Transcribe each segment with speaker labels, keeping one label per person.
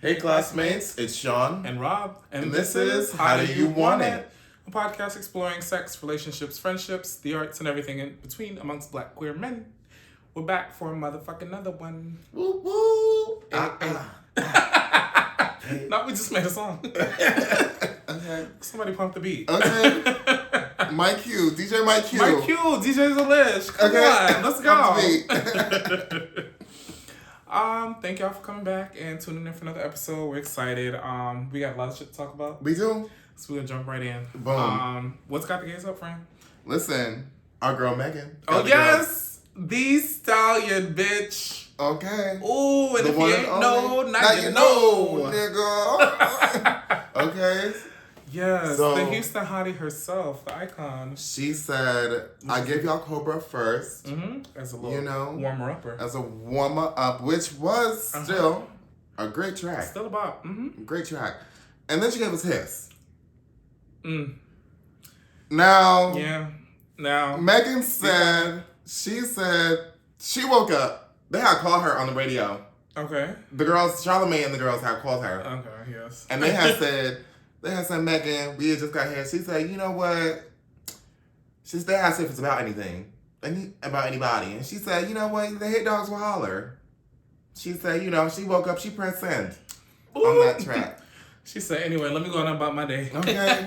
Speaker 1: Hey classmates, it's Sean.
Speaker 2: And Rob.
Speaker 1: And this is How Do You Want It?
Speaker 2: A podcast exploring sex, relationships, friendships, the arts, and everything in between amongst black queer men. We're back for a motherfucking another one.
Speaker 1: Woo woo!
Speaker 2: No, we just made a song.
Speaker 1: Okay.
Speaker 2: Somebody pump the beat.
Speaker 1: Okay. Mike Q, DJ Mike Q.
Speaker 2: Mike Q, DJ Zalish. Come on, let's go. Thank y'all for coming back and tuning in for another episode. We're excited. We got a lot of shit to talk about.
Speaker 1: We do.
Speaker 2: So we're gonna jump right in.
Speaker 1: Boom.
Speaker 2: What's got the gays up, friend?
Speaker 1: Listen, our girl Megan.
Speaker 2: Oh yes, the stallion, bitch.
Speaker 1: Okay.
Speaker 2: Ooh, and
Speaker 1: the
Speaker 2: if you ain't know, now you know,
Speaker 1: nigga. Okay.
Speaker 2: Yes,
Speaker 1: So,
Speaker 2: the Houston hottie herself, the icon.
Speaker 1: She said, "I gave y'all Cobra first,
Speaker 2: as a little warmer upper,
Speaker 1: as a warmer up, which was still a great track.
Speaker 2: Still about
Speaker 1: great track, and then she gave us Hiss.
Speaker 2: Now,
Speaker 1: Megan said she woke up. They had called her on the radio.
Speaker 2: Okay.
Speaker 1: The girls, Charlamagne and the girls had called her.
Speaker 2: Okay. Yes.
Speaker 1: And they had said, Megan, we had just got here. She said, you know what? They asked if it's about anything, about anybody, and she said, you know what? The hit dogs will holler. She said, she woke up, she pressed send on that track.
Speaker 2: She said, anyway, let me go on about my day.
Speaker 1: Okay.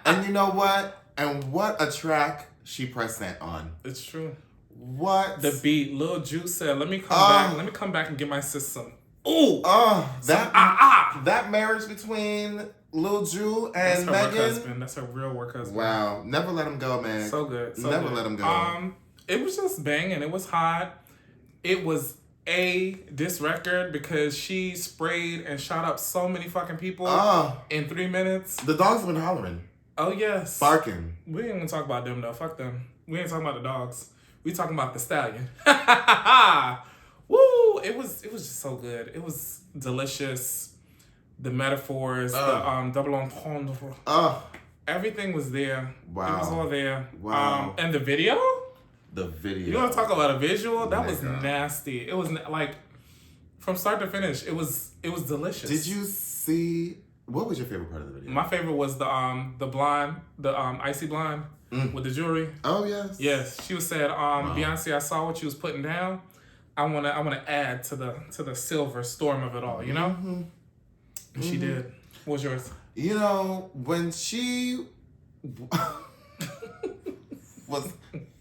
Speaker 1: And you know what? And what a track she pressed send on.
Speaker 2: It's true.
Speaker 1: What?
Speaker 2: The beat, Lil Juice said, let me come back and get my system. Ooh.
Speaker 1: That marriage between Lil Ju and Megan.
Speaker 2: Work husband. That's her real work husband.
Speaker 1: Wow. Never let him go, man.
Speaker 2: So good.
Speaker 1: Never let him go.
Speaker 2: It was just banging. It was hot. It was this record because she sprayed and shot up so many fucking people in 3 minutes.
Speaker 1: The dogs have been hollering.
Speaker 2: Oh, yes.
Speaker 1: Barking.
Speaker 2: We ain't gonna talk about them, though. Fuck them. We ain't talking about the dogs. We talking about the stallion. Woo! It was just so good. It was delicious. The metaphors, the double entendre. Everything was there.
Speaker 1: Wow.
Speaker 2: It was all there.
Speaker 1: Wow.
Speaker 2: And the video?
Speaker 1: The video.
Speaker 2: You want to talk about a visual? That was nasty. It was like from start to finish. It was delicious.
Speaker 1: Did you see? What was your favorite part of the video?
Speaker 2: My favorite was the blonde, the icy blonde with the jewelry.
Speaker 1: Oh yes.
Speaker 2: Yes, she said, Beyonce, I saw what you was putting down. I wanna add to the silver storm of it all. You know. And she did. What was yours?
Speaker 1: When she was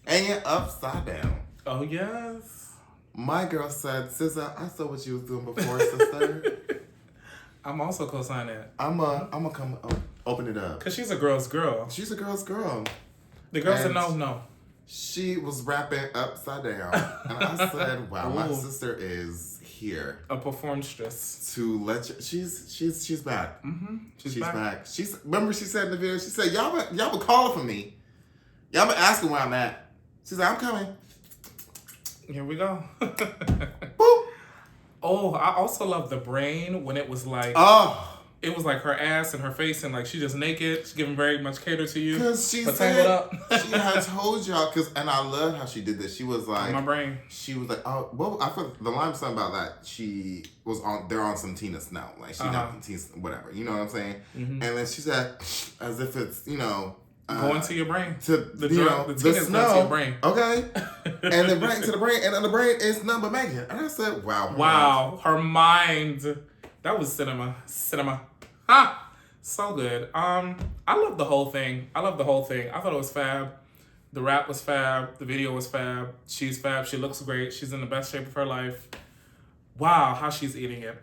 Speaker 1: hanging upside down.
Speaker 2: Oh, yes.
Speaker 1: My girl said, SZA, I saw what you was doing before, sister.
Speaker 2: I'm also co-signing that.
Speaker 1: I'm a come open it up.
Speaker 2: Because she's a girl's girl.
Speaker 1: She's a girl's girl.
Speaker 2: The girls that know.
Speaker 1: She was rapping upside down. And I said, wow, my sister is here.
Speaker 2: A performstress.
Speaker 1: To let you, she's back.
Speaker 2: She's back.
Speaker 1: Remember she said in the video, she said, y'all been calling for me. Y'all been asking where I'm at. She said, I'm coming.
Speaker 2: Here we go.
Speaker 1: Boop.
Speaker 2: Oh, I also love the brain when it was like, it was like her ass and her face and like she just naked. She's giving very much cater to you.
Speaker 1: Because she said, she had told y'all, and I love how she did this. She was like,
Speaker 2: my brain.
Speaker 1: She was like, I thought the line was something about that. She was they're on some Tina Snow. Like she got Tina, whatever. You know what I'm saying? And then she said, as if it's,
Speaker 2: going to your brain.
Speaker 1: To the snow.
Speaker 2: Going to your brain.
Speaker 1: Okay. And the brain to the brain. And then the brain is none but Megan. And I said, wow.
Speaker 2: Wow. Her mind. That was cinema. So good. I love the whole thing. I thought it was fab. The rap was fab. The video was fab. She's fab. She looks great. She's in the best shape of her life. Wow, how she's eating it.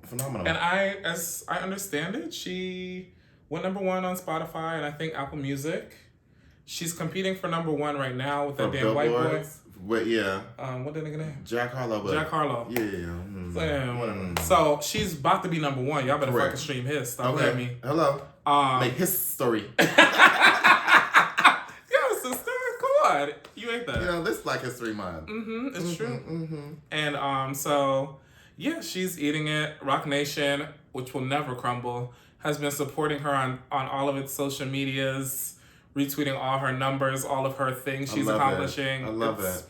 Speaker 1: Phenomenal.
Speaker 2: And as I understand it, she went number 1 on Spotify and I think Apple Music. She's competing for number 1 right now with that damn white boy.
Speaker 1: But yeah.
Speaker 2: What the nigga name?
Speaker 1: Jack Harlow.
Speaker 2: Jack Harlow.
Speaker 1: Yeah.
Speaker 2: Whatever. So she's about to be number 1. Y'all better fucking stream his. Stop playing me.
Speaker 1: Hello. Make history.
Speaker 2: Yeah, sister. Come on. You ain't that.
Speaker 1: This Black History Month.
Speaker 2: It's true. And so Yeah, she's eating it. Rock Nation, which will never crumble, has been supporting her on all of its social medias, retweeting all her numbers, all of her things she's accomplishing.
Speaker 1: I love it.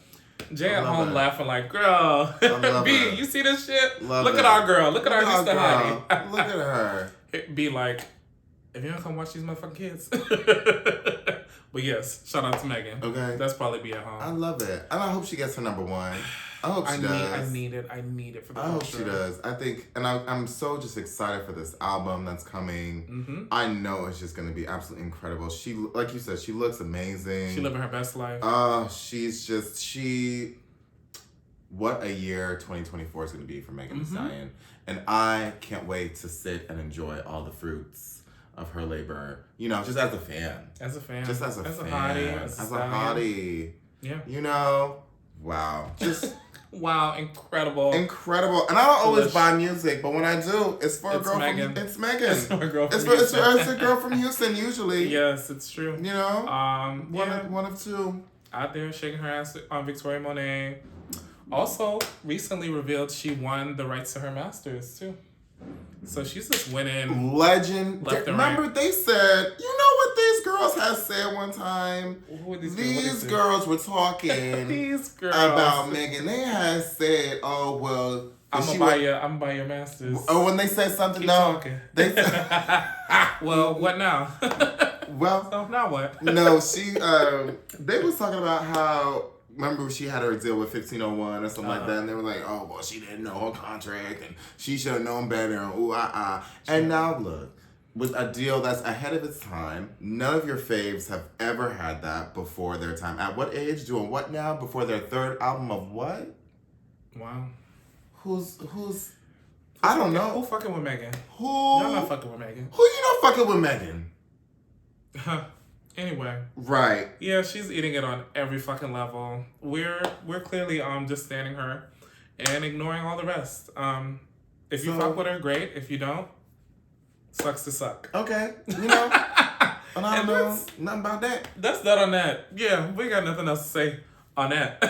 Speaker 2: Jay at home laughing like, girl, B, you see this shit? Look at our girl. Look at our Mr. Heidi.
Speaker 1: Look at her.
Speaker 2: Be like, if you don't come watch these motherfucking kids. But yes, shout out to Megan.
Speaker 1: Okay.
Speaker 2: That's probably be at home.
Speaker 1: I love it. And I hope she gets her number one. I hope she does.
Speaker 2: I need it for the culture.
Speaker 1: I hope she does. I think, and I'm so just excited for this album that's coming.
Speaker 2: Mm-hmm.
Speaker 1: I know it's just going to be absolutely incredible. She, like you said, she looks amazing.
Speaker 2: She living her best life.
Speaker 1: What a year 2024 is going to be for Megan Thee Stallion. And I can't wait to sit and enjoy all the fruits of her labor. You know, just as a fan.
Speaker 2: As a fan.
Speaker 1: Just as a fan.
Speaker 2: Hottie,
Speaker 1: as a hottie.
Speaker 2: Yeah.
Speaker 1: You know, wow. Just...
Speaker 2: wow, incredible.
Speaker 1: Incredible. And I don't always buy music, but when I do, it's for a girl
Speaker 2: Megan.
Speaker 1: It's Megan.
Speaker 2: It's for a girl from
Speaker 1: Houston. It's a girl from Houston, usually.
Speaker 2: Yes, it's true.
Speaker 1: You know? One of two.
Speaker 2: Out there shaking her ass on Victoria Monet. Also, recently revealed she won the rights to her masters, too. So she's just winning.
Speaker 1: Legend. Remember, they said, you know what these girls had said one time? These girls were talking
Speaker 2: these girls
Speaker 1: about Megan. They had said, oh, well.
Speaker 2: I'm gonna buy your masters.
Speaker 1: Oh, when they said something,
Speaker 2: keep talking.
Speaker 1: They said,
Speaker 2: well, what now?
Speaker 1: Well,
Speaker 2: so now what?
Speaker 1: No, they was talking about how, remember she had her deal with 1501 or something like that, and they were like, oh, well, she didn't know her contract, and she should have known better, and ooh, And now look, with a deal that's ahead of its time, none of your faves have ever had that before their time. At what age? Doing what now? Before their third album of what?
Speaker 2: Wow.
Speaker 1: Who's I don't know.
Speaker 2: Who fucking with Megan?
Speaker 1: Y'all
Speaker 2: not fucking with Megan.
Speaker 1: Who you not fucking with Megan?
Speaker 2: Anyway.
Speaker 1: Right.
Speaker 2: Yeah, she's eating it on every fucking level. We're clearly just standing her and ignoring all the rest. If you fuck with her, great. If you don't, sucks to suck.
Speaker 1: Okay. You know. And I don't know nothing about that.
Speaker 2: That's that on that. Yeah, we got nothing else to say on that.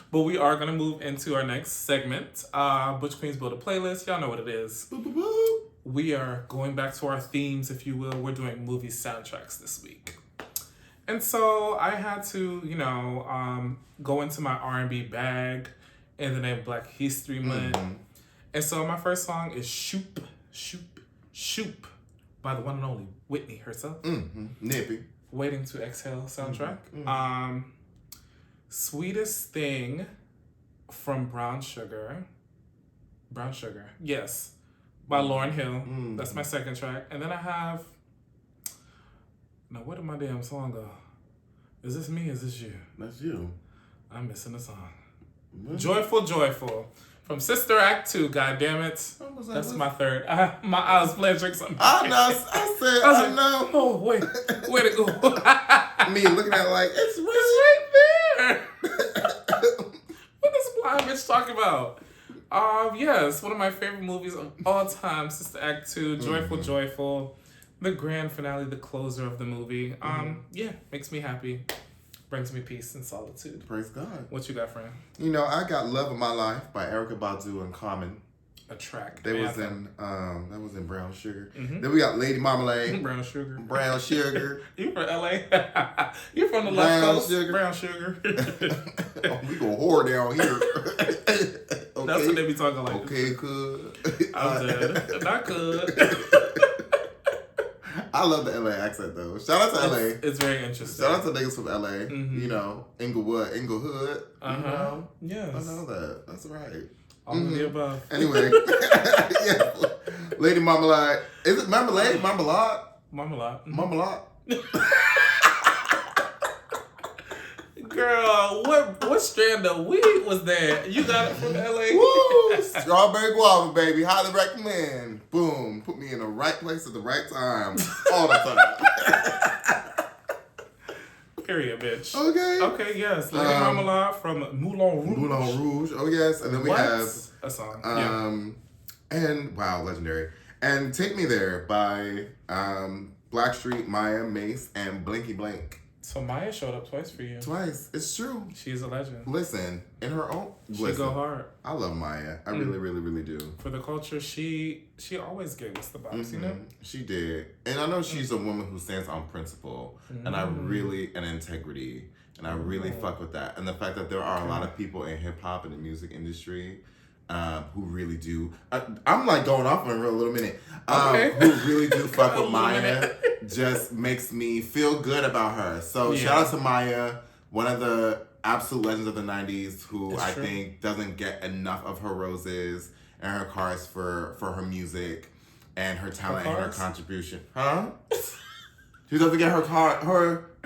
Speaker 2: But we are going to move into our next segment. Butch Queens Build a Playlist. Y'all know what it is.
Speaker 1: Boop, boop, boop.
Speaker 2: We are going back to our themes, if you will. We're doing movie soundtracks this week. And so I had to, go into my R&B bag in the name of Black History Month.
Speaker 1: Mm-hmm.
Speaker 2: And so my first song is Shoop, Shoop, Shoop by the one and only Whitney herself.
Speaker 1: Mm-hmm. Nippy.
Speaker 2: Waiting to Exhale soundtrack.
Speaker 1: Mm-hmm.
Speaker 2: Sweetest Thing from Brown Sugar, yes, by Lauryn Hill.
Speaker 1: Mm-hmm.
Speaker 2: That's my second track. And then I have, now where did my damn song go? Is this me? Is this you?
Speaker 1: That's you.
Speaker 2: I'm missing a song.
Speaker 1: What?
Speaker 2: Joyful from Sister Act 2. God damn it. That's my third. I was playing tricks on
Speaker 1: I know.
Speaker 2: Oh wait, where'd it go?
Speaker 1: Me looking at it like it's
Speaker 2: right there. What is blind bitch talking about? Yes, one of my favorite movies of all time, Sister Act 2, Joyful, the grand finale, the closer of the movie. Yeah, makes me happy. Brings me peace and solitude.
Speaker 1: Praise God.
Speaker 2: What you got, friend?
Speaker 1: I got Love of My Life by Erykah Badu and Common.
Speaker 2: A track.
Speaker 1: That was in Brown Sugar.
Speaker 2: Mm-hmm.
Speaker 1: Then we got Lady Marmalade.
Speaker 2: Brown Sugar.
Speaker 1: Brown Sugar.
Speaker 2: You from LA? You from the
Speaker 1: Brown
Speaker 2: left coast?
Speaker 1: Sugar.
Speaker 2: Brown Sugar.
Speaker 1: We go whore down here. Okay.
Speaker 2: That's what they be talking like.
Speaker 1: Okay, could.
Speaker 2: I'm dead. Not could.
Speaker 1: I love the LA accent though. Shout out to LA.
Speaker 2: It's very interesting.
Speaker 1: Shout out to niggas from LA.
Speaker 2: Mm-hmm.
Speaker 1: Inglewood.
Speaker 2: Yes.
Speaker 1: I know that. That's right.
Speaker 2: All of the above.
Speaker 1: Anyway. Yeah. Lady Marmalade. Is it Marmalade? Marmalade?
Speaker 2: Marmalade.
Speaker 1: Marmalade.
Speaker 2: Girl, what strand of weed was that? You got it from LA?
Speaker 1: Woo! Strawberry guava, baby. Highly recommend. Boom. Put me in the right place at the right time. All the time.
Speaker 2: Period, bitch.
Speaker 1: Okay,
Speaker 2: yes. Lady Marmalade from Moulin Rouge.
Speaker 1: Moulin Rouge. Oh, yes. And then we have...
Speaker 2: a song.
Speaker 1: And, wow, legendary. And Take Me There by Blackstreet, Maya, Mace, and Blinky Blank.
Speaker 2: So Maya showed up twice for you.
Speaker 1: Twice. It's true.
Speaker 2: She's a legend.
Speaker 1: Listen, in her own...
Speaker 2: She go hard.
Speaker 1: I love Maya. I really, really, really do.
Speaker 2: For the culture, she always gave us the box, you know?
Speaker 1: She did. And I know she's a woman who stands on principle. And and integrity. And I really fuck with that. And the fact that there are a lot of people in hip-hop and the music industry who really do... I'm like going off in a little minute. Who really do fuck with Maya. Just makes me feel good about her. So shout out to Maya, one of the absolute legends of the 90s who I think doesn't get enough of her roses and her cards for her music and her talent and her contribution. Huh? She doesn't get her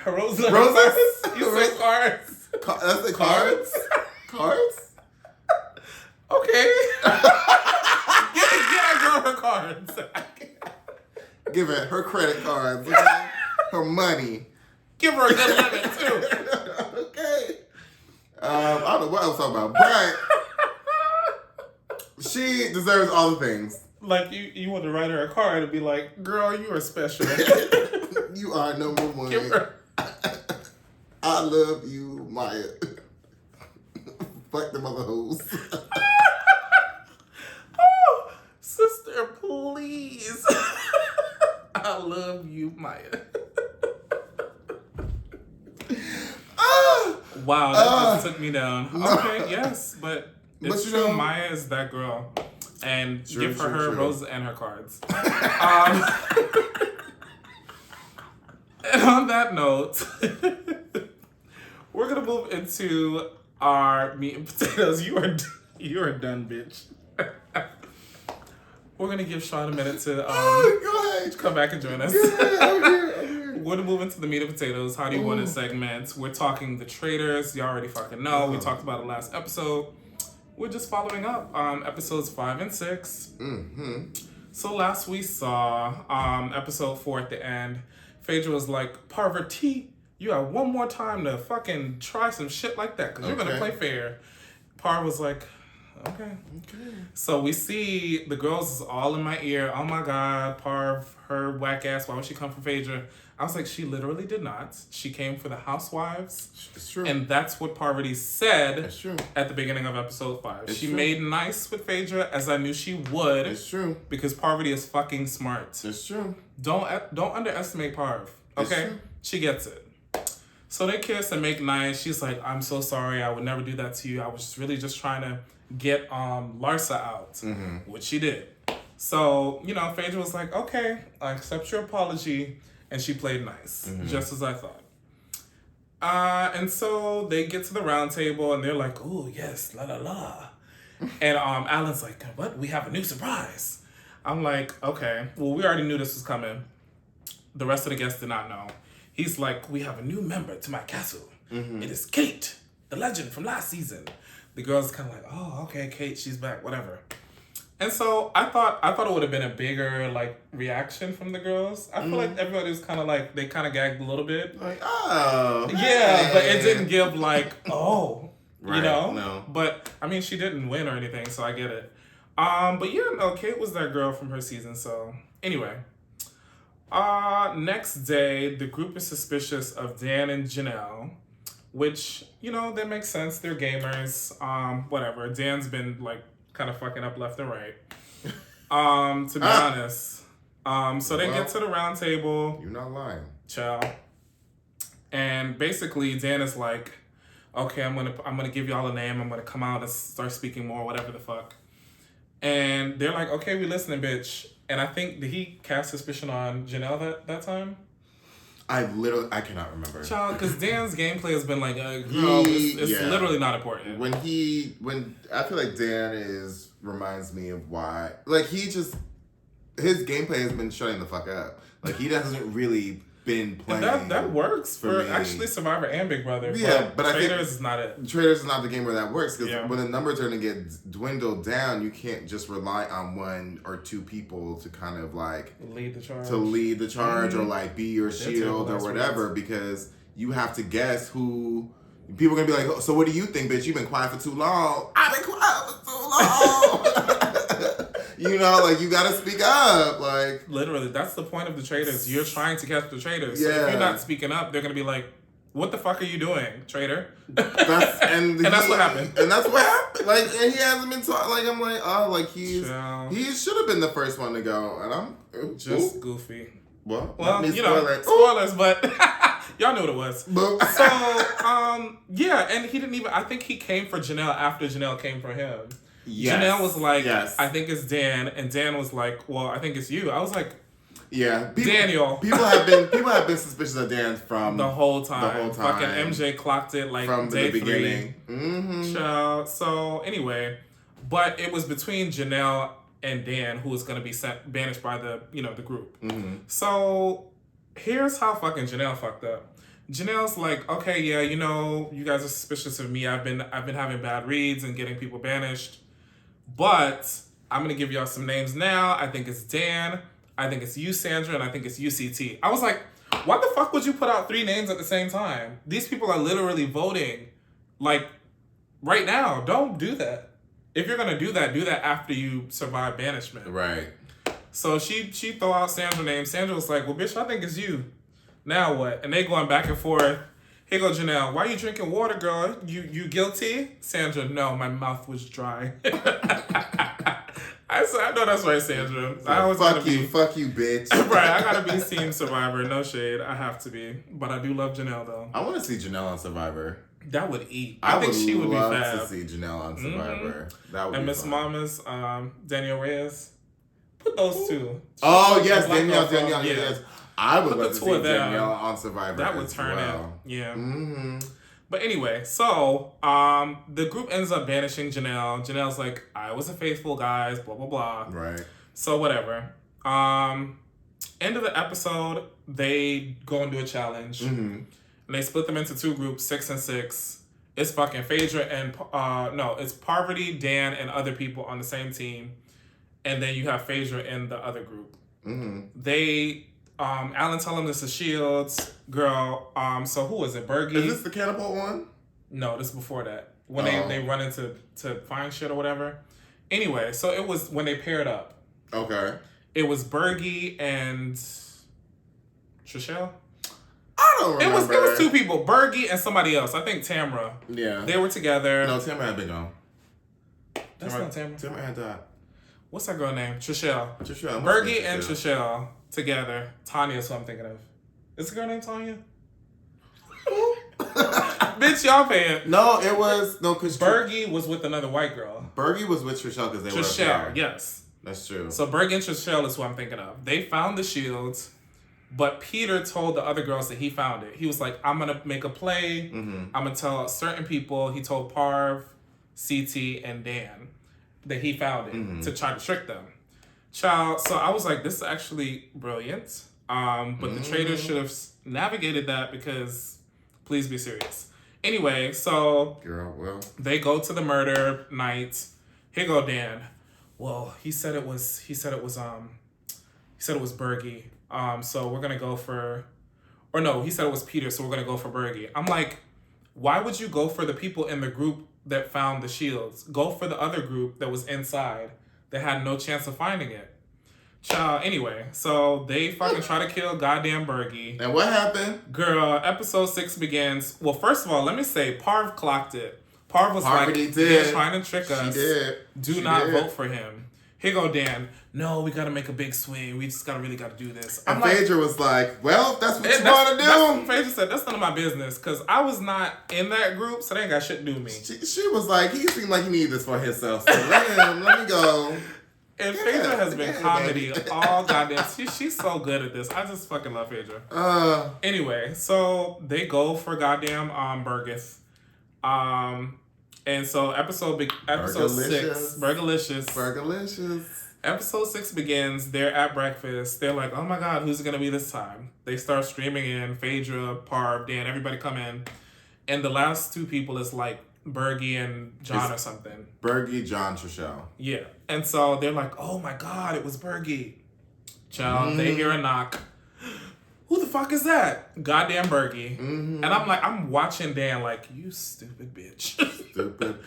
Speaker 2: roses?
Speaker 1: Roses?
Speaker 2: You say cards.
Speaker 1: That's the cards? Cards?
Speaker 2: Okay. Get that girl her cards.
Speaker 1: Give her her credit cards, okay? Her money.
Speaker 2: Give her a good limit, too.
Speaker 1: Okay. I don't know what I was talking about, but she deserves all the things.
Speaker 2: Like, you want to write her a card and be like, girl, you are special.
Speaker 1: You are number one.
Speaker 2: Give her.
Speaker 1: I love you, Maya. Fuck them other hoes.
Speaker 2: Oh, sister, please. I love you, Maya. Wow, that just took me down. Okay, yes, but it's true. Maya is that girl. And give her roses and her cards. And on that note, we're going to move into our meat and potatoes. You are done, bitch. We're going to give Sean a minute to come back and join us.
Speaker 1: I'm here.
Speaker 2: We're going to move into the meat and potatoes. How do you want it segment? We're talking the Traitors. You already fucking know. We talked about it last episode. We're just following up episodes 5 and 6. So last we saw episode 4 at the end. Phaedra was like, Parvati, you have one more time to fucking try some shit like that because you're going to play fair. Parv was like, okay. So we see the girls is all in my ear. Oh my God, Parv, her whack ass. Why would she come for Phaedra? I was like, she literally did not. She came for the housewives.
Speaker 1: It's true.
Speaker 2: And that's what Parvati said
Speaker 1: It's true.
Speaker 2: at the beginning of episode 5.
Speaker 1: It's
Speaker 2: she
Speaker 1: true.
Speaker 2: made nice with Phaedra, as I knew she would.
Speaker 1: It's true.
Speaker 2: Because Parvati is fucking smart.
Speaker 1: It's true.
Speaker 2: Don't underestimate Parv. Okay? She gets it. So they kiss and make nice. She's like, I'm so sorry. I would never do that to you. I was really just trying to get Larsa out. Which she did. So, Phaedra was like, okay, I accept your apology. And she played nice, just as I thought. And so they get to the round table and they're like, oh, yes, la la la. And Alan's like, what? We have a new surprise. I'm like, okay, well, we already knew this was coming. The rest of the guests did not know. He's like, we have a new member to my castle. It is Kate, the legend from last season. The girls kind of like, oh, okay, Kate, she's back, whatever. And so I thought it would have been a bigger reaction from the girls. I feel like everybody was kind of they kind of gagged a little bit.
Speaker 1: Like, oh.
Speaker 2: Yeah, but it didn't give oh,
Speaker 1: right, no.
Speaker 2: But I mean, she didn't win or anything, so I get it. But yeah, no, Kate was that girl from her season. So anyway, next day, the group is suspicious of Dan and Janelle, which, that makes sense. They're gamers. Whatever. Dan's been kind of fucking up left and right. To be honest. So they get to the round table.
Speaker 1: You're not lying.
Speaker 2: Ciao. And basically Dan is like, okay, I'm gonna give y'all a name. I'm gonna come out and start speaking more, whatever the fuck. And they're like, okay, we listening, bitch. And I think, did he cast suspicion on Janelle that time?
Speaker 1: I cannot remember.
Speaker 2: Child, because Dan's gameplay has been like, girl, it's literally not important.
Speaker 1: When I feel like Dan reminds me of why, his gameplay has been shutting the fuck up. He doesn't really been playing.
Speaker 2: And that works for actually Survivor and Big Brother.
Speaker 1: Yeah, but I think
Speaker 2: Traitors is not it.
Speaker 1: Traitors is not the game where that works, because when the numbers are going to get dwindled down, you can't just rely on one or two people to kind of
Speaker 2: lead the charge.
Speaker 1: To lead the charge or be your shield or whatever, because you have to guess who. People are going to be like, oh, so what do you think, bitch? You've been quiet for too long. I've been quiet for too long. You gotta speak up.
Speaker 2: Literally, that's the point of the Traitors. You're trying to catch the Traitors.
Speaker 1: Yeah.
Speaker 2: So if you're not speaking up, they're gonna be like, What the fuck are you doing, traitor?
Speaker 1: And
Speaker 2: that's what happened.
Speaker 1: And that's what happened. Like, and he hasn't been taught. Like, I'm like, oh, like he should have been the first one to go. And I'm
Speaker 2: just goofy.
Speaker 1: Well,
Speaker 2: spoilers, but y'all knew what it was. So, yeah, and he didn't even. I think he came for Janelle after Janelle came for him. Yes. Janelle was like, I think it's Dan, and Dan was like, well, I think it's you. I was like,
Speaker 1: yeah,
Speaker 2: Daniel.
Speaker 1: People have been suspicious of Dan from
Speaker 2: the whole time. Fucking MJ clocked it like
Speaker 1: from
Speaker 2: day
Speaker 1: the beginning.
Speaker 2: 3. Mm-hmm. So anyway, but it was between Janelle and Dan who was gonna be banished by the the group. Mm-hmm. So here's how fucking Janelle fucked up. Janelle's like, okay, yeah, you guys are suspicious of me. I've been having bad reads and getting people banished. But I'm going to give y'all some names now. I think it's Dan. I think it's you, Sandra. And I think it's UCT. I was like, why the fuck would you put out 3 names at the same time? These people are literally voting, like, right now. Don't do that. If you're going to do that after you survive banishment.
Speaker 1: Right. So
Speaker 2: she throw out Sandra's name. Sandra was like, well, bitch, I think it's you. Now what? And they going back and forth. Here go Janelle. Why you drinking water, girl? You guilty? Sandra, no, my mouth was dry. I said, I know that's right, Sandra.
Speaker 1: So I always fuck you, bitch.
Speaker 2: Right, I gotta be Team Survivor. No shade, I have to be. But I do love Janelle though.
Speaker 1: I want to see Janelle on Survivor.
Speaker 2: That would eat. I think she would be fab.
Speaker 1: I would love to see Janelle on Survivor. Mm-hmm. That would.
Speaker 2: And
Speaker 1: be
Speaker 2: Miss Mama's Danielle Reyes. Put those two.
Speaker 1: Oh yes, Danielle. Yes. I would love to see
Speaker 2: Danielle
Speaker 1: on Survivor.
Speaker 2: That would turn it. Yeah.
Speaker 1: Mm-hmm.
Speaker 2: But anyway, so the group ends up banishing Janelle. Janelle's like, I was a faithful guys, blah, blah, blah.
Speaker 1: Right.
Speaker 2: So whatever. End of the episode, they go and do a challenge. Mm-hmm. And they split them into 2 groups, 6 and 6. It's fucking Phaedra and, it's Parvati, Dan, and other people on the same team. And then you have Phaedra in the other group. Mm-hmm. They... Alan tell him this is Shields, girl. So who is it? Bergie?
Speaker 1: Is this the catapult one?
Speaker 2: No, this is before that. When they run into to find shit or whatever. Anyway, so it was when they paired up.
Speaker 1: Okay.
Speaker 2: It was Bergie and Trishelle.
Speaker 1: I don't remember.
Speaker 2: It was 2 people, Bergie and somebody else. I think Tamra.
Speaker 1: Yeah.
Speaker 2: They were together.
Speaker 1: No, Tamra had been gone.
Speaker 2: That's not Tamra.
Speaker 1: Tamra had died.
Speaker 2: What's that girl name? Trishelle. Bergie and Trishelle together. Tanya's who I'm thinking of. Is the girl named Tanya? Bitch, y'all paying.
Speaker 1: No, it was because
Speaker 2: Bergie was with another white girl.
Speaker 1: Bergie was with Trishelle because they were
Speaker 2: Trishelle, yes.
Speaker 1: That's true.
Speaker 2: So Bergie and Trishelle is who I'm thinking of. They found the shields, but Peter told the other girls that he found it. He was like, I'm gonna make a play. Mm-hmm. I'm gonna tell certain people. He told Parv, CT, and Dan that he found it to try to trick them. Child, so I was like, this is actually brilliant. But the Traitors should have navigated that because, please be serious. Anyway, so they go to the murder night. Here go Dan. Well, he said it was Bergie. So we're gonna go for, or no, he said it was Peter. So we're gonna go for Bergie. I'm like, why would you go for the people in the group that found the shields? Go for the other group that was inside. They had no chance of finding it. Child, anyway, so they fucking try to kill goddamn Bergie.
Speaker 1: And what happened?
Speaker 2: Girl, episode 6 begins. Well, first of all, let me say, Parv clocked it. Parv was like, they're trying to trick us. She not vote for him. Here go Dan. No, we gotta make a big swing. We just really gotta do this.
Speaker 1: And Phaedra was like, well, that's what you want to do.
Speaker 2: Phaedra said, that's none of my business. Because I was not in that group, so they ain't got shit to do with me.
Speaker 1: She was like, he seemed like he needed this for himself. So let me go.
Speaker 2: And Phaedra has been comedy all goddamn. She's so good at this. I just fucking love Phaedra. Anyway, so they go for goddamn Burgess. And so episode 6, Burgalicious. Episode 6 begins. They're at breakfast. They're like, oh my God, who's it gonna be this time? They start streaming in. Phaedra, Parv, Dan, everybody come in. And the last 2 people is like Bergie and John or something.
Speaker 1: Bergie, John, Trishelle.
Speaker 2: Yeah. And so they're like, oh my God, it was Bergie. Child, they hear a knock. Who the fuck is that? Goddamn Bergie. Mm-hmm. And I'm like, I'm watching Dan like, you stupid bitch. Stupid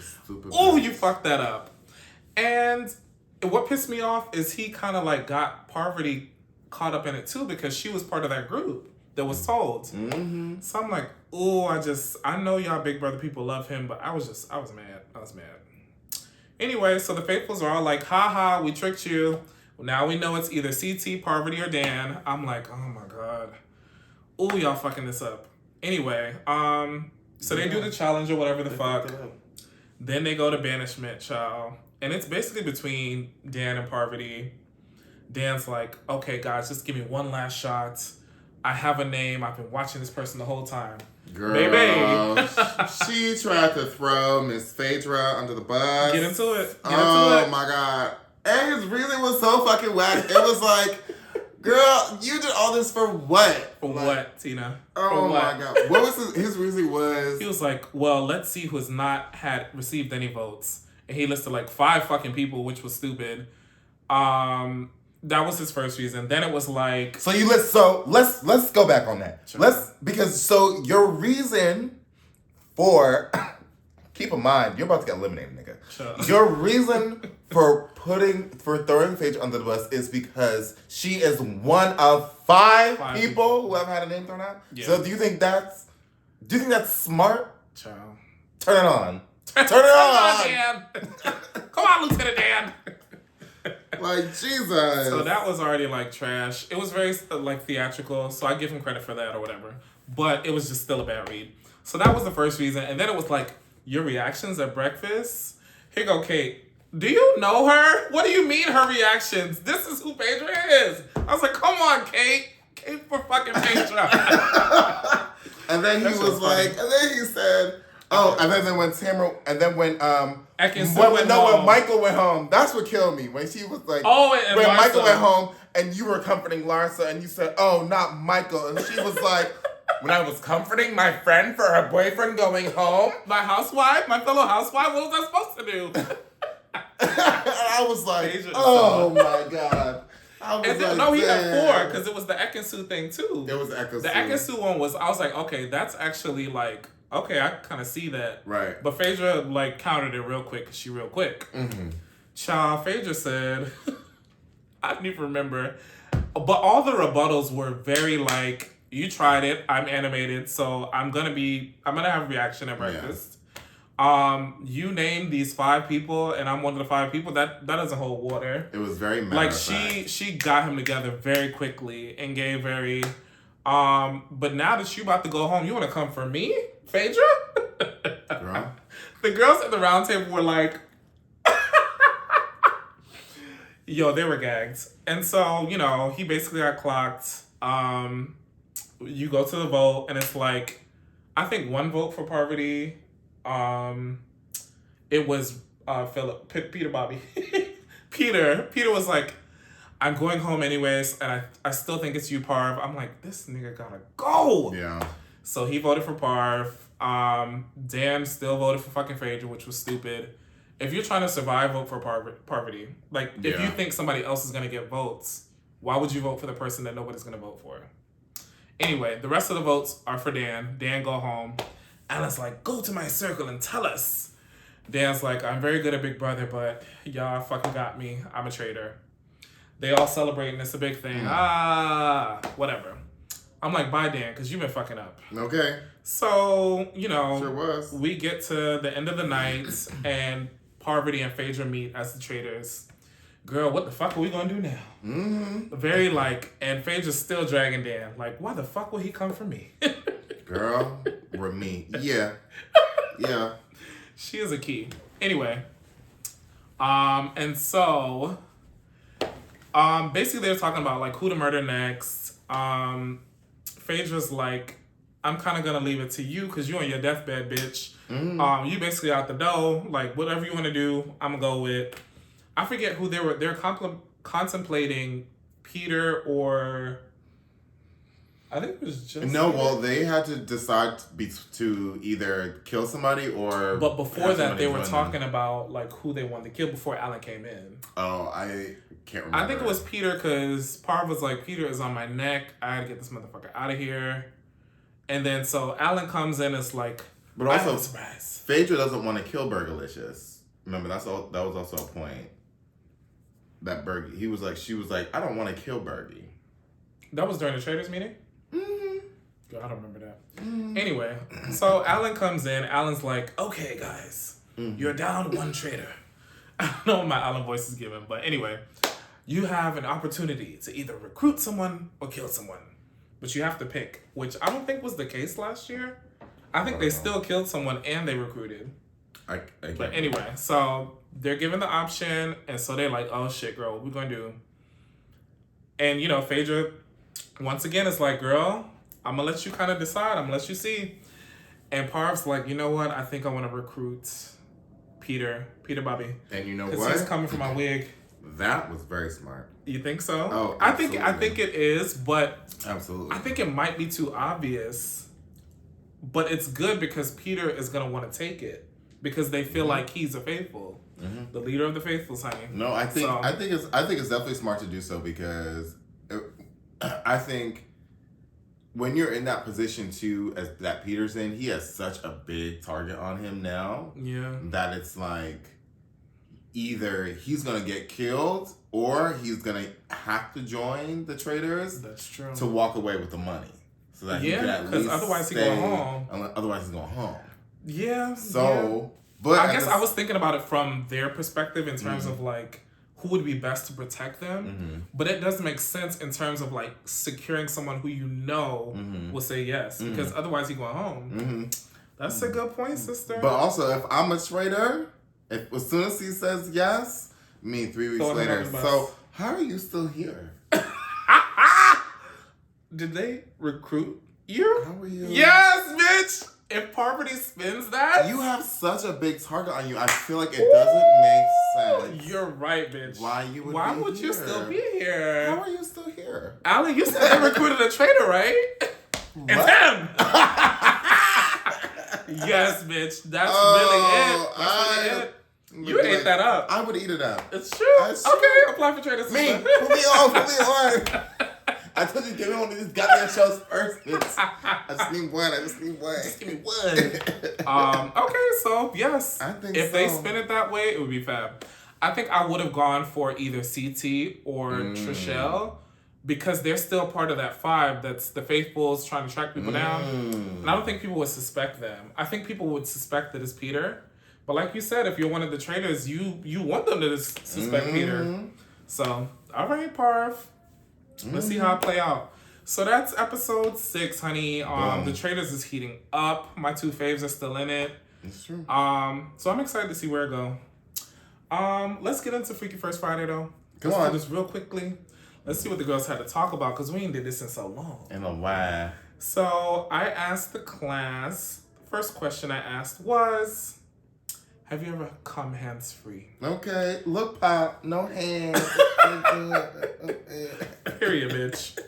Speaker 2: Oh, you fucked that up. And what pissed me off is he kind of like got Parvati caught up in it too because she was part of that group. that was told.
Speaker 1: Mm-hmm.
Speaker 2: So I'm like, oh, I know y'all Big Brother people love him, but I was mad. I was mad. Anyway, so the faithfuls are all like, haha, we tricked you. Now we know it's either CT, Parvati, or Dan. I'm like, oh my God. Oh, y'all fucking this up. Anyway, so they do the challenge or whatever the fuck. Then they go to banishment, child. And it's basically between Dan and Parvati. Dan's like, okay, guys, just give me one last shot. I have a name. I've been watching this person the whole time.
Speaker 1: Girl,
Speaker 2: Baby.
Speaker 1: she tried to throw Miss Phaedra under the bus.
Speaker 2: Get into it.
Speaker 1: Oh my God. And his reason was so fucking whack. It was like, girl, you did all this for what?
Speaker 2: For
Speaker 1: like,
Speaker 2: what, Tina?
Speaker 1: Oh my God. What was his reason was?
Speaker 2: He was like, well, let's see who has not received any votes. And he listed like 5 fucking people, which was stupid. That was his first reason. Then it was like,
Speaker 1: So let's go back on that. Sure. Your reason for keep in mind, you're about to get eliminated, nigga.
Speaker 2: Sure.
Speaker 1: Your reason for throwing Phaedra under the bus is because she is one of 5 people who have had a name thrown out. Yeah. So do you think that's smart?
Speaker 2: Child.
Speaker 1: Turn it on. Turn it on.
Speaker 2: Dan. Come on, Lieutenant Dan.
Speaker 1: Like, Jesus.
Speaker 2: So that was already like trash. It was very like theatrical, so I give him credit for that or whatever. But it was just still a bad read. So that was the first reason. And then it was like, your reactions at breakfast? Here you go, Kate. Do you know her? What do you mean her reactions? This is who Phaedra is. I was like, come on, Kate. Kate for fucking Phaedra.
Speaker 1: And then he was like, and then he said, oh, and then when when Michael went home, that's what killed me. When she was like, and when Larsa. Michael went home and you were comforting Larsa and you said, oh, not Michael. And she was like, when I was comforting my friend for her boyfriend going home.
Speaker 2: My fellow housewife, what was I supposed to do?
Speaker 1: And I was like, oh my God.
Speaker 2: He had 4 because it was the Ekansu thing too.
Speaker 1: It was Ekansu.
Speaker 2: The Ekansu one was, I was like, okay, that's actually like, okay, I kind of see that.
Speaker 1: Right.
Speaker 2: But Phaedra like countered it real quick because she real quick.
Speaker 1: Mm-hmm.
Speaker 2: Child, Phaedra said, I don't even remember, but all the rebuttals were very like, you tried it, I'm animated, so I'm gonna have a reaction at breakfast. Yeah. You named these 5 people and I'm one of the 5 people, that doesn't hold water.
Speaker 1: It was very matter
Speaker 2: like
Speaker 1: of fact.
Speaker 2: she got him together very quickly and gave very but now that you about to go home, you wanna come for me, Phaedra?
Speaker 1: Girl.
Speaker 2: The girls at the round table were like yo, they were gagged. And so, he basically got clocked. You go to the vote and it's like, I think 1 vote for Parvati. It was Peter Bobby. Peter was like, I'm going home anyways, and I still think it's you, Parv. I'm like, this nigga gotta go.
Speaker 1: Yeah.
Speaker 2: So he voted for Parv. Dan still voted for fucking Phaedra, which was stupid. If you're trying to survive, vote for Parvati. Like, if you think somebody else is gonna get votes, why would you vote for the person that nobody's gonna vote for? Anyway, the rest of the votes are for Dan. Dan, go home. Alan's like, go to my circle and tell us. Dan's like, I'm very good at Big Brother, but y'all fucking got me. I'm a traitor. They all celebrate and it's a big thing. Whatever. I'm like, bye, Dan, because you've been fucking up.
Speaker 1: Okay.
Speaker 2: So,
Speaker 1: Sure was.
Speaker 2: We get to the end of the night and Parvati and Phaedra meet as the traitors. Girl, what the fuck are we gonna do now?
Speaker 1: Mm-hmm.
Speaker 2: Very and Phaedra's still dragging Dan. Like, why the fuck will he come for me?
Speaker 1: Girl, we're me. Yeah. Yeah.
Speaker 2: She is a key. Anyway. And so, basically they're talking about like who to murder next. Phaedra's like, I'm kind of gonna leave it to you because you're on your deathbed, bitch. Mm. You basically out the door. Like, whatever you want to do, I'm gonna go with. I forget who they were. They're contemplating Peter or I think it was just
Speaker 1: no. Well, they had to decide to either kill somebody or.
Speaker 2: But before that, they were talking about like who they wanted to kill before Alan came in.
Speaker 1: Oh, I can't remember.
Speaker 2: I think it was Peter because Parv was like, Peter is on my neck. I gotta get this motherfucker out of here. And then so Alan comes in. It's like,
Speaker 1: but also Phaedra doesn't want to kill Burgerlicious. Remember, that was also a point. That she was like, I don't want to kill Bergie.
Speaker 2: That was during the Traitors meeting?
Speaker 1: Mm-hmm.
Speaker 2: Girl, I don't remember that. Anyway, so Alan comes in. Alan's like, okay, guys, you're down one traitor. I don't know what my Alan voice is giving, but anyway, you have an opportunity to either recruit someone or kill someone. But you have to pick, which I don't think was the case last year. I think they still killed someone and they recruited. But anyway, so they're given the option, and so they're like, oh shit, girl, what we gonna do? And, you know, Phaedra, once again, is like, girl, I'm gonna let you kind of decide. I'm gonna let you see. And Parv's like, you know what? I think I want to recruit Peter Bobby.
Speaker 1: And you know what?
Speaker 2: Because he's coming for my wig.
Speaker 1: That was very smart.
Speaker 2: You think so?
Speaker 1: Oh,
Speaker 2: I think it is, but
Speaker 1: absolutely.
Speaker 2: I think it might be too obvious. But it's good because Peter is gonna want to take it because they feel like he's a faithful, the leader of the faithfuls, honey.
Speaker 1: No, I think it's definitely smart to do so because I think when you're in that position too, as that Peter's in, he has such a big target on him now.
Speaker 2: Yeah.
Speaker 1: That it's like either he's gonna get killed or he's gonna have to join the Traitors.
Speaker 2: That's true.
Speaker 1: To walk away with the money, so that he can at least
Speaker 2: otherwise he's going home.
Speaker 1: Otherwise he's going home.
Speaker 2: Yeah.
Speaker 1: So, but
Speaker 2: I guess I was thinking about it from their perspective in terms of like who would be best to protect them. But it does make sense in terms of like securing someone who you know will say yes because otherwise he's going home. That's a good point, sister.
Speaker 1: But also, if I'm a traitor, if as soon as he says yes, I mean 3 weeks later. So how are you still here?
Speaker 2: Did they recruit you?
Speaker 1: How are you?
Speaker 2: Yes, bitch. If Parvati spins that,
Speaker 1: you have such a big target on you. I feel like it doesn't make sense.
Speaker 2: You're right, bitch.
Speaker 1: Why would
Speaker 2: you still be here?
Speaker 1: How are you still here?
Speaker 2: Alan, you said they recruited a traitor, right?
Speaker 1: What?
Speaker 2: It's him. Yes, bitch. That's really it. That's really it. You ate that up.
Speaker 1: I would eat it up.
Speaker 2: It's true. Okay, apply for traitors.
Speaker 1: Me. Put me on. I told you, give me one of these goddamn shows first, bitch. I just need one. Just give me one.
Speaker 2: Okay, so yes.
Speaker 1: I think
Speaker 2: if they spin it that way, it would be fab. I think I would have gone for either CT or Trishelle because they're still part of that five that's the faithfuls trying to track people down. And I don't think people would suspect them. I think people would suspect that it's Peter. But like you said, if you're one of the traitors, you want them to suspect Peter. So, all right, Parv. Let's see how it play out. So that's episode 6, honey. The Traitors is heating up. My 2 faves are still in it.
Speaker 1: It's true.
Speaker 2: So I'm excited to see where it go. Let's get into Freaky First Friday though.
Speaker 1: Let's do
Speaker 2: this real quickly. Let's see what the girls had to talk about because we ain't did this in so long.
Speaker 1: In a while.
Speaker 2: So I asked the class. The first question I asked was, have you ever come hands-free?
Speaker 1: Okay. Look, Pop. No hands.
Speaker 2: Period, bitch.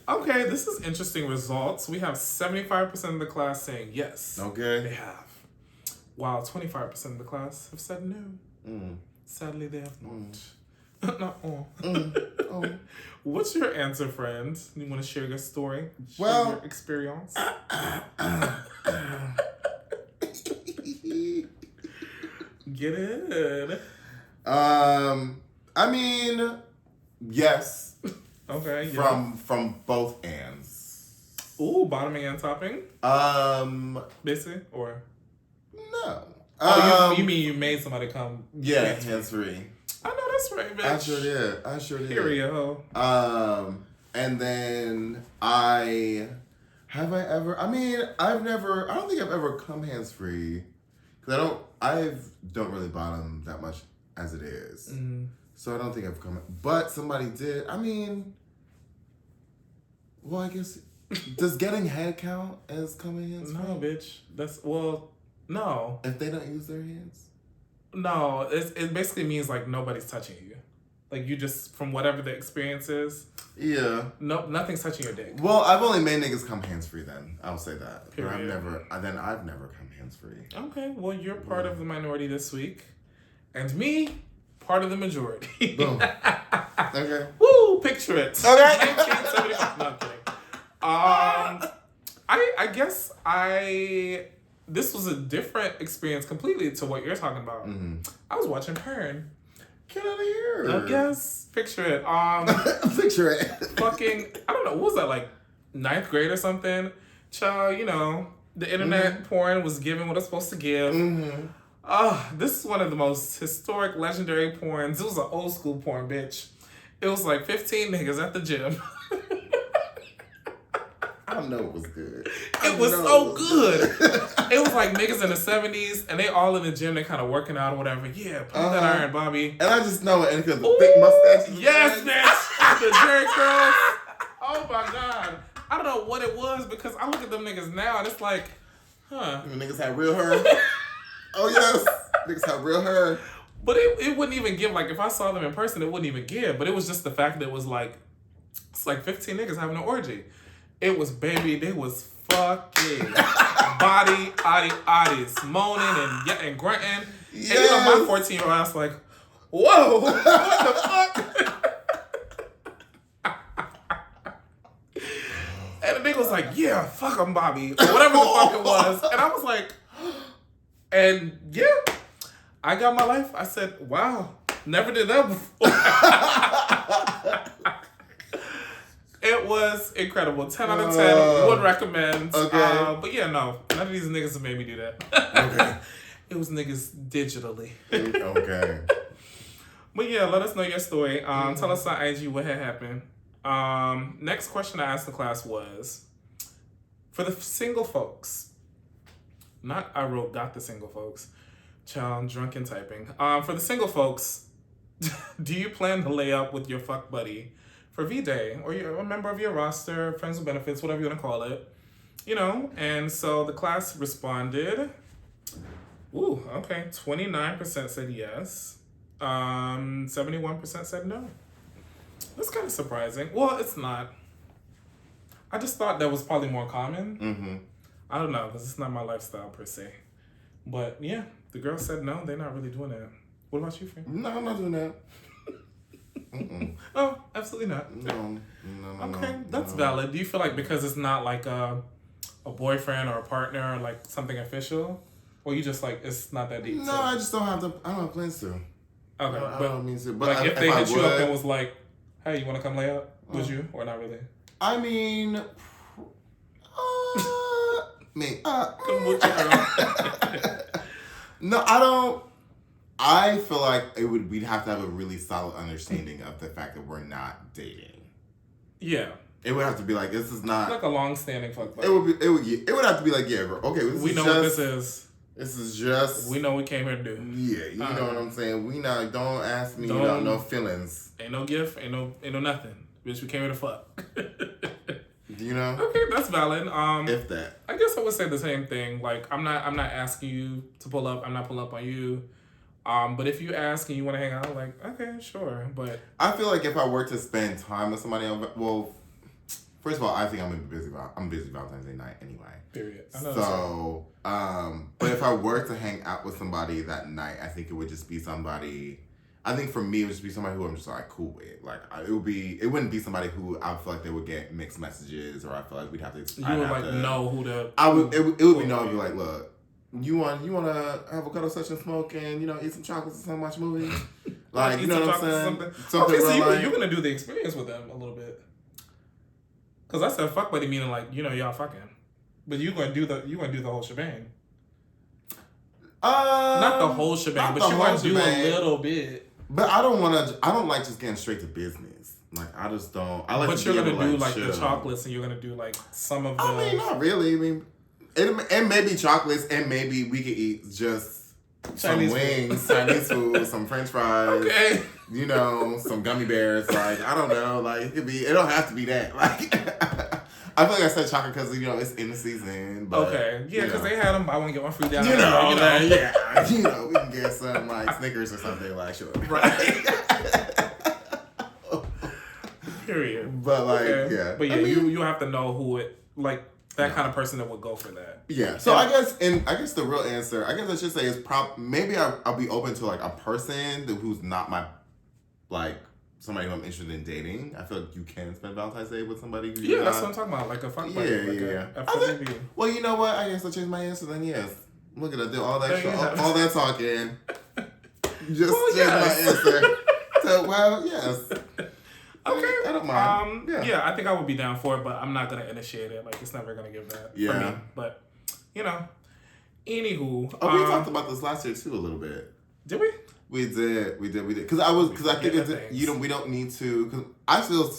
Speaker 2: Okay, this is interesting results. We have 75% of the class saying yes.
Speaker 1: Okay.
Speaker 2: They have. While 25% of the class have said no. Sadly, they have not. Not all. What's your answer, friend? You want to share your story? Share your experience? Get it.
Speaker 1: I mean, yes.
Speaker 2: Okay.
Speaker 1: From both ends.
Speaker 2: Ooh, bottoming and topping? Busy or?
Speaker 1: No.
Speaker 2: You mean you made somebody come?
Speaker 1: Yeah, hands-free.
Speaker 2: I know that's right, bitch.
Speaker 1: I sure did.
Speaker 2: Period, ho.
Speaker 1: And then I don't think I've ever come hands-free. Because I don't really bottom that much as it is. So I don't think I've come, but somebody did. I mean, well, I guess, does getting head count as coming hands-free?
Speaker 2: No, bitch. No.
Speaker 1: If they don't use their hands?
Speaker 2: No, it basically means like nobody's touching you. Like you just, from whatever the experience is.
Speaker 1: Yeah.
Speaker 2: No, nothing's touching your dick.
Speaker 1: Well, I've only made niggas come hands-free then. I'll say that.
Speaker 2: Period.
Speaker 1: But I've never come hands-free.
Speaker 2: Okay, well, you're part of the minority this week. And me, part of the majority.
Speaker 1: Boom. Okay.
Speaker 2: Woo, picture it.
Speaker 1: Okay.
Speaker 2: 1975. No, I'm kidding. I guess this was a different experience completely to what you're talking about. I was watching porn.
Speaker 1: Get out of here.
Speaker 2: I guess. Picture it.
Speaker 1: Picture it.
Speaker 2: Fucking, I don't know, what was that, like 9th grade or something? Child, you know, the internet porn was giving what it's supposed to give.
Speaker 1: Mm-hmm.
Speaker 2: Oh, this is one of the most historic, legendary porns. It was an old school porn, bitch. It was like 15 niggas at the gym.
Speaker 1: I know it was good.
Speaker 2: It was so good. It was like niggas in the 70s, and they all in the gym, they kind of working out or whatever. Yeah, pump that iron, Bobby.
Speaker 1: And I just know it, and because the thick mustaches.
Speaker 2: Yes, bitch. The Jerry curls. Oh my God. I don't know what it was, because I look at them niggas now, and it's like, huh.
Speaker 1: The niggas had real hair. Oh, yes. Niggas had real hair.
Speaker 2: But it wouldn't even give, like, if I saw them in person, it wouldn't even give. But it was just the fact that it was like, it's like 15 niggas having an orgy. It was, baby, they was fucking oddies, moaning and grunting. Yes. And you know, my 14-year-old ass like, whoa, what the fuck? And the nigga was like, yeah, fuck 'em, Bobby, or whatever the fuck it was. And I was like, and yeah, I got my life. I said, wow, never did that before. It was incredible. 10 out of 10. Would recommend.
Speaker 1: Okay.
Speaker 2: But yeah, no. None of these niggas have made me do that.
Speaker 1: Okay.
Speaker 2: It was niggas digitally.
Speaker 1: Okay.
Speaker 2: But yeah, let us know your story. Tell us on IG what had happened. Next question I asked the class was, for the single folks, not I wrote got the single folks. Child, I'm drunk and typing. For the single folks, do you plan to lay up with your fuck buddy for V-Day, or you're a member of your roster, friends with benefits, whatever you want to call it, you know? And so the class responded, ooh, okay, 29% said yes, 71% said no. That's kind of surprising. Well, it's not. I just thought that was probably more common.
Speaker 1: Mm-hmm.
Speaker 2: I don't know, because it's not my lifestyle per se. But yeah, the girl said no, they're not really doing that. What about you, friend?
Speaker 1: No, I'm not doing that.
Speaker 2: Oh, absolutely not.
Speaker 1: No.
Speaker 2: Okay, that's valid. Do you feel like because it's not like a boyfriend or a partner or like something official, or you just like it's not that deep?
Speaker 1: No, I just don't have I don't have plans to.
Speaker 2: Okay,
Speaker 1: I don't mean to. But
Speaker 2: like if they hit you
Speaker 1: would,
Speaker 2: up and was like, "Hey, you want to come lay up?" Would you or not really?
Speaker 1: I mean, me. No, I don't. I feel like we'd have to have a really solid understanding of the fact that we're not dating.
Speaker 2: Yeah.
Speaker 1: It would have to be like, this is not
Speaker 2: like a long-standing fuck buddy.
Speaker 1: It would have to be like, yeah, bro. Okay,
Speaker 2: we know what this is.
Speaker 1: This is just.
Speaker 2: We know what we came here to do.
Speaker 1: Yeah, you know what I'm saying. We not. Don't ask me about no feelings.
Speaker 2: Ain't no gift. Ain't no nothing. Bitch, we came here to fuck.
Speaker 1: You know.
Speaker 2: Okay, that's valid.
Speaker 1: If that.
Speaker 2: I guess I would say the same thing. Like I'm not asking you to pull up. I'm not pulling up on you. But if you ask and you want to hang out, like, okay, sure. But
Speaker 1: I feel like if I were to spend time with somebody, well, first of all, I think I'm busy Valentine's Day night anyway.
Speaker 2: Period. I know
Speaker 1: so, but if I were to hang out with somebody that night, I think it would just be somebody. I think for me, it would just be somebody who I'm just like cool with. Like it wouldn't be somebody who I feel like they would get mixed messages, or I feel like we'd have to.
Speaker 2: You would like know who the.
Speaker 1: I would. It would be no. I'd be like, look. You want to have a cuddle session, smoke, and eat some chocolates and something, watch a movie, like you know what I'm saying? Something
Speaker 2: okay, so you're gonna do the experience with them a little bit, because I said fuck buddy meaning like y'all fucking, but you gonna do the whole shebang. Not the whole shebang, but you gonna do a little bit.
Speaker 1: But I don't like just getting straight to business. Like I just don't. I like.
Speaker 2: But
Speaker 1: to
Speaker 2: you're
Speaker 1: be
Speaker 2: gonna
Speaker 1: able
Speaker 2: do
Speaker 1: to,
Speaker 2: like
Speaker 1: chill.
Speaker 2: the chocolates, and you're gonna do like some of the.
Speaker 1: I mean, not really. I mean. And maybe chocolates, and maybe we could eat just
Speaker 2: Chinese
Speaker 1: some wings, Chinese food, some French fries,
Speaker 2: okay.
Speaker 1: Some gummy bears. Like I don't know, like it don't have to be that. Like I feel like I said chocolate because it's in the season. But,
Speaker 2: okay, yeah, because they had them. Buy one get one free down.
Speaker 1: Yeah, we can get some like Snickers or something. Like sure,
Speaker 2: right. Period.
Speaker 1: But like yeah,
Speaker 2: but yeah, I mean, you have to know who it like. That kind of person that would go for that.
Speaker 1: Yeah. So I guess the real answer, I guess I should say is maybe I'll be open to like a person who's not my like somebody who I'm interested in dating. I feel like you can spend Valentine's Day with somebody who
Speaker 2: that's what I'm talking about. Like a fuck buddy.
Speaker 1: Yeah. Well, you know what? I guess I'll change my answer then. Yes. Look at that. Do all that all that talking. Just change my answer. So yes.
Speaker 2: Okay.
Speaker 1: I don't mind.
Speaker 2: Yeah, I think I would be down for it, but I'm not gonna initiate it. Like, it's never gonna give that for me. But, you know, anywho.
Speaker 1: Oh, we talked about this last year too a little bit.
Speaker 2: Did we?
Speaker 1: We did. Because I think we don't need to. Because I still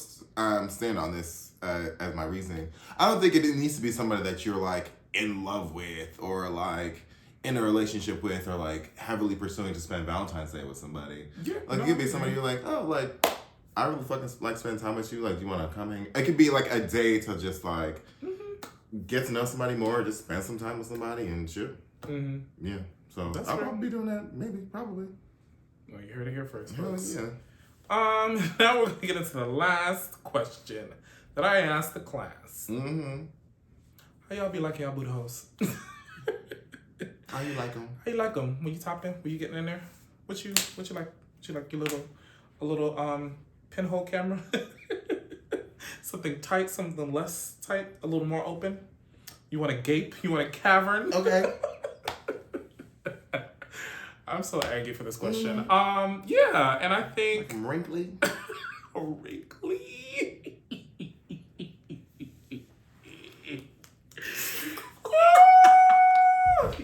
Speaker 1: stand on this as my reasoning. I don't think it needs to be somebody that you're like in love with or like in a relationship with or like heavily pursuing to spend Valentine's Day with somebody. Yeah, like it could be somebody you're like, oh, like I really fucking like spending time with you. Like, do you want to come hang? It could be like a day to just like get to know somebody more, just spend some time with somebody and shit. Mm-hmm. Yeah, so I'll probably be doing that. Maybe, probably.
Speaker 2: Well, you heard it here first,
Speaker 1: Hell
Speaker 2: folks.
Speaker 1: yeah.
Speaker 2: Now we're gonna get into the last question that I asked the class. Mm-hmm. How y'all be like y'all booty hoes?
Speaker 1: How you like them?
Speaker 2: How you like them? When you topping? When you getting in there? What you like? What you like your little pinhole camera? Something tight, something less tight, a little more open. You want a gape? You want a cavern?
Speaker 1: Okay.
Speaker 2: I'm so angry for this question. Yeah, and I think
Speaker 1: like wrinkly.
Speaker 2: Wrinkly.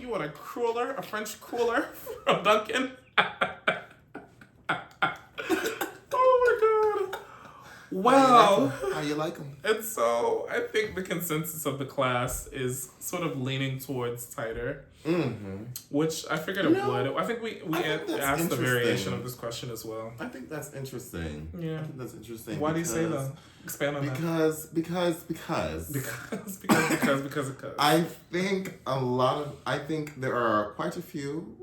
Speaker 2: You want a cruller, a French cruller from Dunkin'? Oh my god. Well,
Speaker 1: how you like them?
Speaker 2: And so I think the consensus of the class is sort of leaning towards tighter, which I figured it would. I think we asked the variation of this question as well.
Speaker 1: I think that's interesting.
Speaker 2: Yeah,
Speaker 1: I think that's interesting.
Speaker 2: Why do you say that? Expand on that.
Speaker 1: Because. I think there are quite a few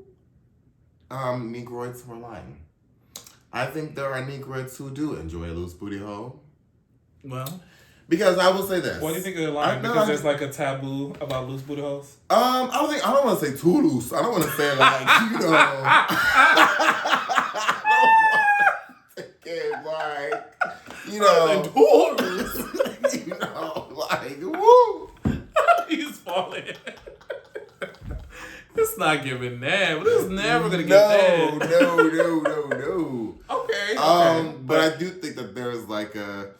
Speaker 1: Negroids who are lying. I think there are Negroids who do enjoy a loose booty hole.
Speaker 2: Well,
Speaker 1: because I will say this.
Speaker 2: Why do you think they're lying? Because there's like a taboo about loose booty holes?
Speaker 1: I don't want to say too loose. I don't want to say like, you know. Like, you know. Too loose. You know, like, woo.
Speaker 2: He's falling. It's not giving that, but it's never gonna get that.
Speaker 1: No. Okay. But I do think that there's like a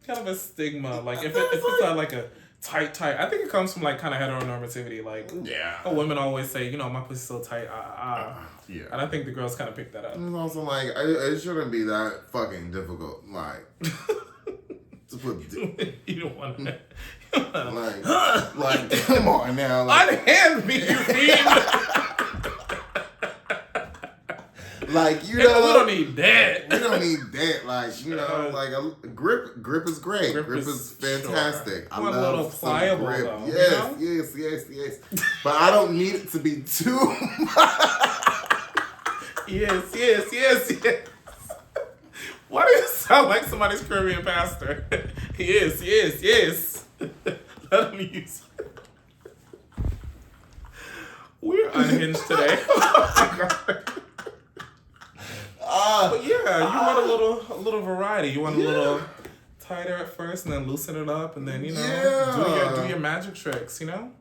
Speaker 2: kind of a stigma. Like if it's not like a tight. I think it comes from like kind of heteronormativity. Like women always say, you know, my pussy's so tight. Yeah. And I think the girls kind of pick that up.
Speaker 1: It's also like it shouldn't be that fucking difficult. Like to put.
Speaker 2: You don't want that.
Speaker 1: Like, come on now. Like,
Speaker 2: unhand me, you fiend.
Speaker 1: Like, you know,
Speaker 2: we don't need that.
Speaker 1: We don't need that. Like, you know, like a grip is great. Grip is fantastic.
Speaker 2: Sure. I love a little pliable grip. Though,
Speaker 1: yes. But I don't need it to be too
Speaker 2: Yes. Why do you sound like somebody's Caribbean pastor? Yes. Let him use it. We're unhinged today. But yeah, you want a little variety. You want a little tighter at first, and then loosen it up, and then do your magic tricks. You know.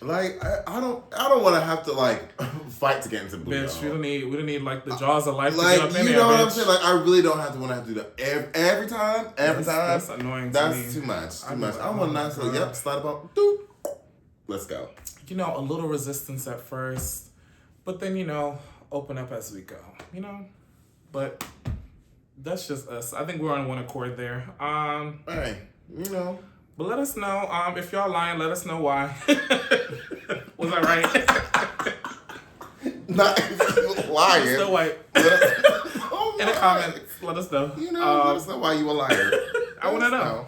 Speaker 1: Like I don't want to have to like fight to get into booty.
Speaker 2: Bitch, we don't need like the jaws of life
Speaker 1: like,
Speaker 2: to get up in
Speaker 1: you
Speaker 2: there.
Speaker 1: know what
Speaker 2: bitch.
Speaker 1: I'm saying? Like I really don't have to do that every time.
Speaker 2: That's annoying.
Speaker 1: That's too much. I want to not say slide up. Doop. Let's go.
Speaker 2: You know, a little resistance at first, but then open up as we go. You know, but that's just us. I think we're on one accord there.
Speaker 1: Hey, you know.
Speaker 2: But let us know, if y'all lying, let us know why. Was I right?
Speaker 1: Not if you lying.
Speaker 2: Still white. In the comments, let us know.
Speaker 1: Let us know why you a liar.
Speaker 2: I want to know.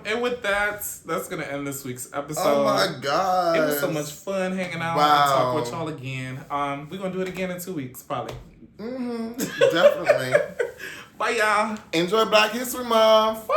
Speaker 2: And with that, that's going to end this week's episode.
Speaker 1: Oh my God.
Speaker 2: It was so much fun hanging out and talk with y'all again. We're going to do it again in 2 weeks, probably.
Speaker 1: Definitely.
Speaker 2: Bye, y'all.
Speaker 1: Enjoy Black History Month.